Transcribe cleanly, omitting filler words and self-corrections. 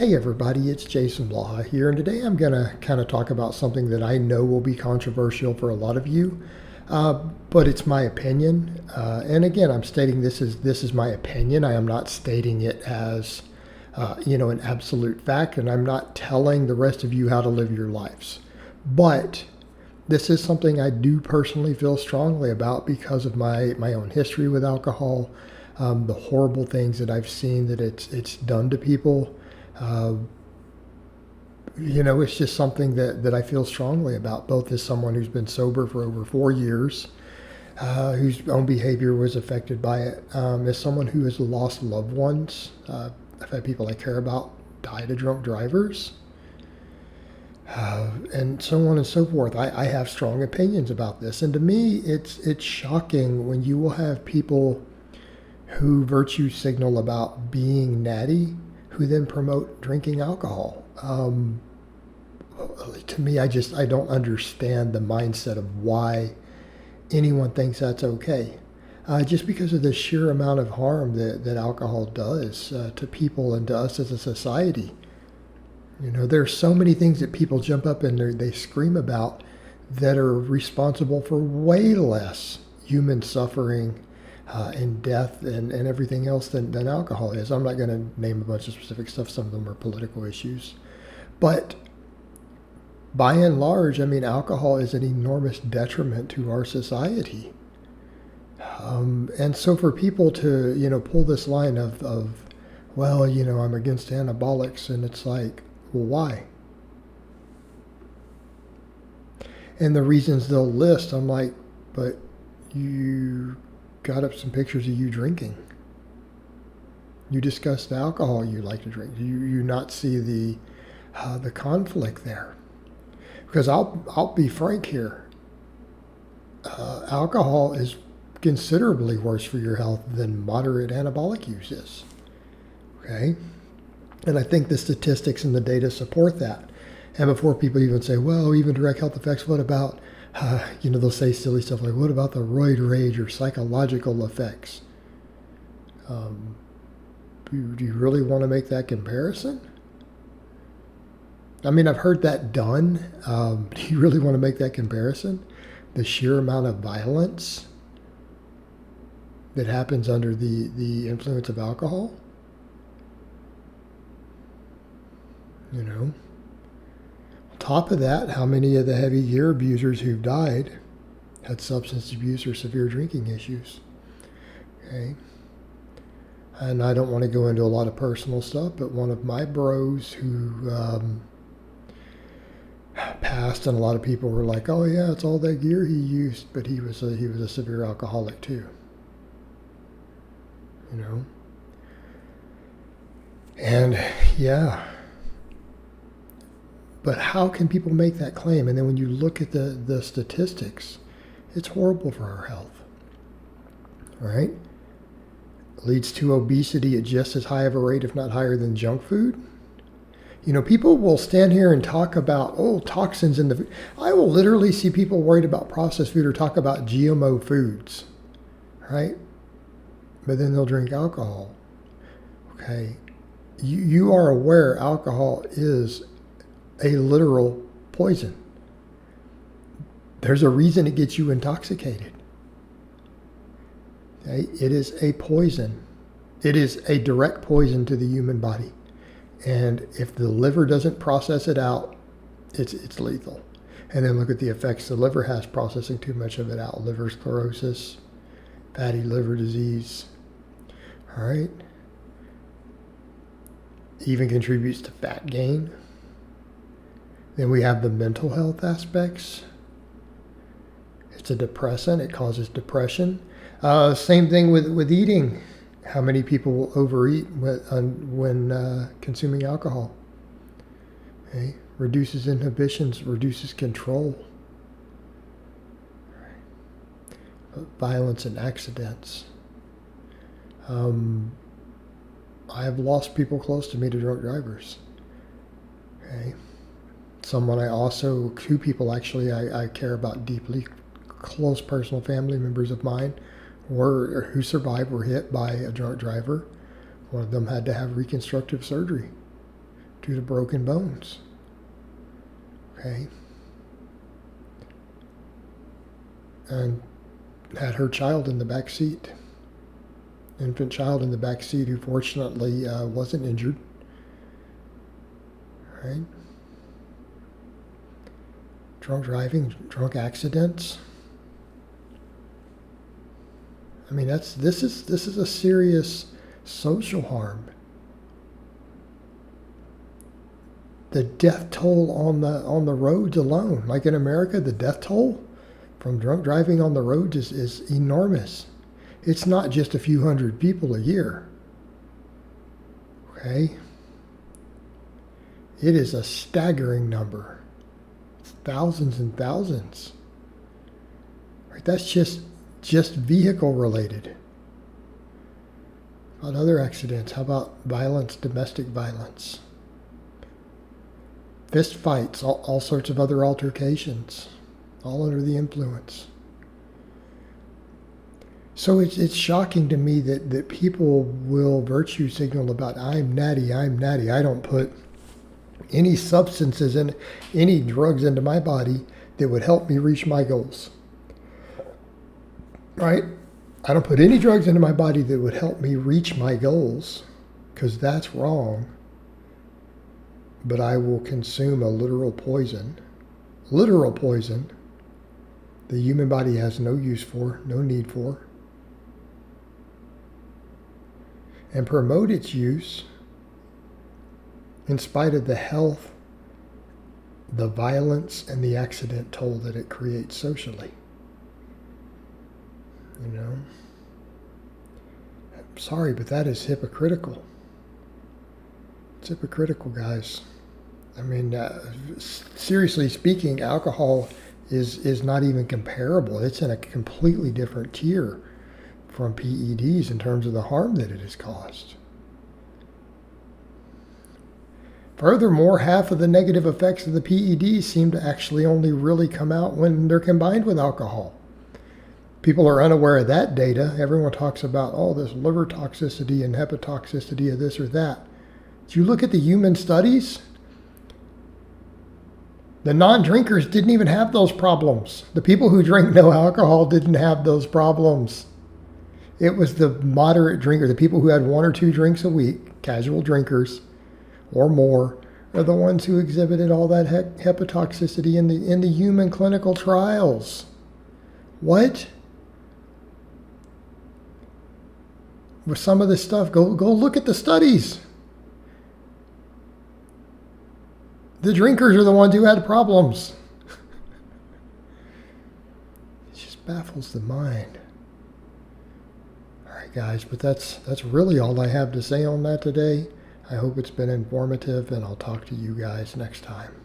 Hey everybody, it's Jason Blaha here, and today I'm going to kind of talk about something that I know will be controversial for a lot of you, but it's my opinion. And again, I'm stating this is my opinion. I am not stating it as an absolute fact, and I'm not telling the rest of you how to live your lives. But this is something I do personally feel strongly about because of my own history with alcohol, the horrible things that I've seen that it's done to people. It's just something that I feel strongly about, both as someone who's been sober for over 4 years, whose own behavior was affected by it, as someone who has lost loved ones. I've had people I care about die to drunk drivers, and so on and so forth. I have strong opinions about this, and to me, it's shocking when you will have people who virtue signal about being natty, who then promote drinking alcohol. To me, I don't understand the mindset of why anyone thinks that's okay. Just because of the sheer amount of harm that alcohol does to people and to us as a society. There's so many things that people jump up and they scream about that are responsible for way less human suffering and death and everything else than alcohol is. I'm not going to name a bunch of specific stuff. Some of them are political issues. But by and large, alcohol is an enormous detriment to our society. And so for people to, pull this line of I'm against anabolics, and it's like, well, why? And the reasons they'll list, I'm like, but you got up some pictures of you drinking. You discussed the alcohol you like to drink. You not see the conflict there? Because I'll be frank here. Alcohol is considerably worse for your health than moderate anabolic use is. Okay, and I think the statistics and the data support that. And before people even say, well, even direct health effects, what about they'll say silly stuff like, what about the roid rage or psychological effects? Do you really want to make that comparison? I've heard that done. Do you really want to make that comparison? The sheer amount of violence that happens under the influence of alcohol? On top of that, how many of the heavy gear abusers who've died had substance abuse or severe drinking issues? Okay. And I don't want to go into a lot of personal stuff, but one of my bros who passed, and a lot of people were like, oh yeah, it's all that gear he used, but he was a severe alcoholic too. And yeah. But how can people make that claim? And then when you look at the statistics, it's horrible for our health. Right? Leads to obesity at just as high of a rate, if not higher, than junk food. People will stand here and talk about, toxins in the food. I will literally see people worried about processed food or talk about GMO foods. Right? But then they'll drink alcohol. Okay? You are aware alcohol is a literal poison. There's a reason it gets you intoxicated. Okay? It is a poison. It is a direct poison to the human body. And if the liver doesn't process it out, it's lethal. And then look at the effects the liver has processing too much of it out. Liver sclerosis, fatty liver disease. All right? Even contributes to fat gain. Then we have the mental health aspects. It's a depressant. It causes depression. Same thing with eating. How many people will overeat when consuming alcohol? Okay. Reduces inhibitions, reduces control. Violence and accidents. I have lost people close to me to drunk drivers. Okay. Two people actually I care about deeply, close personal family members of mine who survived were hit by a drunk driver. One of them had to have reconstructive surgery due to broken bones. Okay. And had her child in the back seat. Infant child in the back seat who fortunately wasn't injured. Right? Drunk driving, drunk accidents. I mean, this is a serious social harm. The death toll on the roads alone, like in America, the death toll from drunk driving on the roads is enormous. It's not just a few hundred people a year. Okay? It is a staggering number. It's thousands and thousands. Right? That's just vehicle related. How about other accidents? How about violence, domestic violence? Fist fights, all sorts of other altercations, all under the influence. So it's shocking to me that people will virtue signal about, I'm natty. I don't put any substances and any drugs into my body that would help me reach my goals. Right? I don't put any drugs into my body that would help me reach my goals, because that's wrong. But I will consume a literal poison the human body has no use for, no need for, and promote its use in spite of the health, the violence, and the accident toll that it creates socially. You know? I'm sorry, but that is hypocritical. It's hypocritical, guys. I mean, seriously speaking, alcohol is not even comparable. It's in a completely different tier from PEDs in terms of the harm that it has caused. Furthermore, half of the negative effects of the PEDs seem to actually only really come out when they're combined with alcohol. People are unaware of that data. Everyone talks about, this liver toxicity and hepatotoxicity of this or that. If you look at the human studies, the non-drinkers didn't even have those problems. The people who drink no alcohol didn't have those problems. It was the moderate drinker, the people who had 1 or 2 drinks a week, casual drinkers or more, are the ones who exhibited all that hepatotoxicity in the human clinical trials. What? With some of this stuff, go look at the studies. The drinkers are the ones who had problems. It just baffles the mind. All right, guys, but that's really all I have to say on that today. I hope it's been informative, and I'll talk to you guys next time.